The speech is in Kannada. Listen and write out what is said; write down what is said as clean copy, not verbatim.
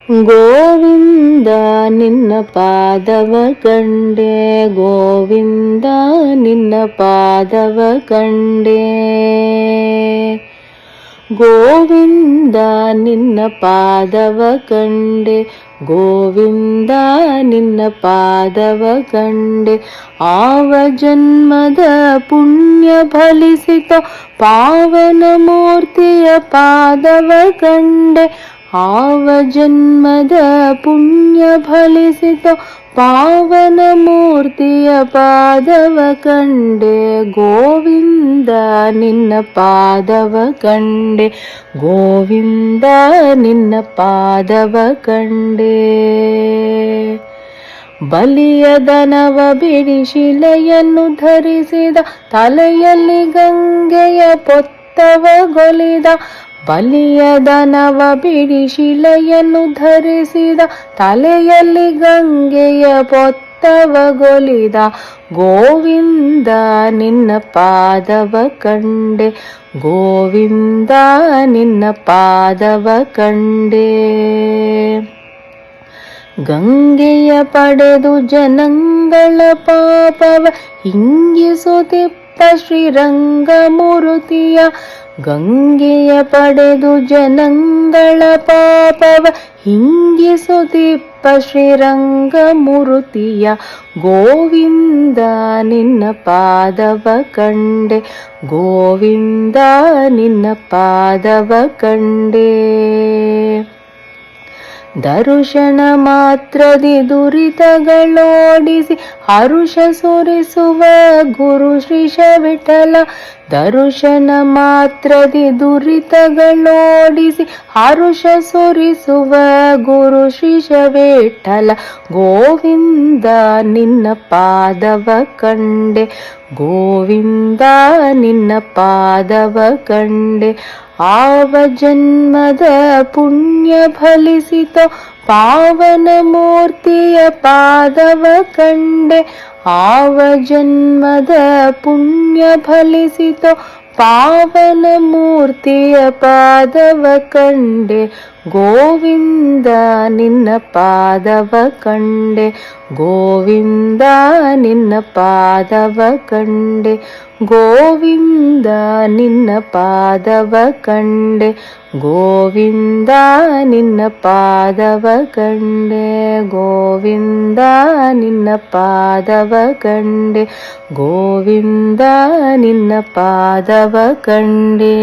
ಗೋವಿಂದ ನಿನ್ನ ಪಾದವ ಕಂಡೆ, ಗೋವಿಂದ ನಿನ್ನ ಪಾದವ ಕಂಡೆ, ಗೋವಿಂದ ನಿನ್ನ ಪಾದವ ಕಂಡೆ, ಗೋವಿಂದ ನಿನ್ನ ಪಾದವ ಕಂಡೆ. ಆವ ಜನ್ಮದ ಪುಣ್ಯ ಫಲಿಸಿತೋ ಪಾವನ ಮೂರ್ತಿಯ ಪಾದವ ಕಂಡೆ, ಆವ ಜನ್ಮದ ಪುಣ್ಯ ಫಲಿಸಿತೋ ಪಾವನ ಮೂರ್ತಿಯ ಪಾದವ ಕಂಡೆ, ಗೋವಿಂದ ನಿನ್ನ ಪಾದವ ಕಂಡೆ, ಗೋವಿಂದ ನಿನ್ನ ಪಾದವ ಕಂಡೆ. ಬಲಿಯ ದನವ ಬಿಡಿ ಶಿಲೆಯನ್ನು ಧರಿಸಿದ, ತಲೆಯಲ್ಲಿ ಗಂಗೆಯ ಪೊತ್ತವಗೊಲಿದ, ಬಲಿಯ ದನವ ಬಿಡಿ ಶಿಲೆಯನ್ನು ಧರಿಸಿದ, ತಲೆಯಲ್ಲಿ ಗಂಗೆಯ ಪೊತ್ತವಗೊಲಿದ, ಗೋವಿಂದ ನಿನ್ನ ಪಾದವ ಕಂಡೆ, ಗೋವಿಂದ ನಿನ್ನ ಪಾದವ ಕಂಡೆ. ಗಂಗೆಯ ಪಡೆದು ಜನಗಳ ಪಾಪವ ಹಿಂಗಿಸುತ್ತಿಪ್ಪ ಶ್ರೀರಂಗಮೂರ್ತಿಯ, ಗಂಗೆಯ ಪಡೆದು ಜನಗಳ ಪಾಪವ ಹಿಂಗಿಸುತ್ತಿಪ್ಪ ಶ್ರೀರಂಗಮೂರ್ತಿಯ, ಗೋವಿಂದ ನಿನ್ನ ಪಾದವ ಕಂಡೆ, ಗೋವಿಂದ ನಿನ್ನ ಪಾದವ ಕಂಡೆ. ದರುಶನ ಮಾತ್ರದಿ ದುರಿತಗಳೋಡಿಸಿ ಹರುಷ ಸುರಿಸುವ ಗುರು ಶ್ರೀಶ ವಿಠಲ, ದರುಶನ ಮಾತ್ರದಿ ದುರಿತಗಳೋಡಿಸಿ ಹರುಷ ಸುರಿಸುವ ಗುರು ಶ್ರೀಶ ವಿಠಲ, ಗೋವಿಂದ ನಿನ್ನ ಪಾದವ ಕಂಡೆ, ಗೋವಿಂದ ನಿನ್ನ ಪಾದವ ಕಂಡೆ. ಆವ ಜನ್ಮದ ಪುಣ್ಯ ಫಲಿಸಿತೋ ಪಾವನ ಮೂರ್ತಿಯ ಪಾದವ ಕಂಡೆ, ಆವ ಜನ್ಮದ ಪುಣ್ಯ ಫಲಿಸಿತೋ ಪಾವನ ಮೂರ್ತಿಯ ಪಾದವ ಕಂಡೆ, ಗೋವಿಂದ ನಿನ್ನ ಪಾದವ ಕಂಡೆ, ಗೋವಿಂದ ನಿನ್ನ ಪಾದವ ಕಂಡೆ, ಗೋವಿಂದ ನಿನ್ನ ಪಾದವ ಕಂಡೆ, ಗೋವಿಂದ ನಿನ್ನ ಪಾದವ ಕಂಡೆ, ಗೋವಿಂದ ನಿನ್ನ ಪಾದವ ಕಂಡೆ, ಗೋವಿಂದ ನಿನ್ನ ಪಾದವ ಕಂಡೆ.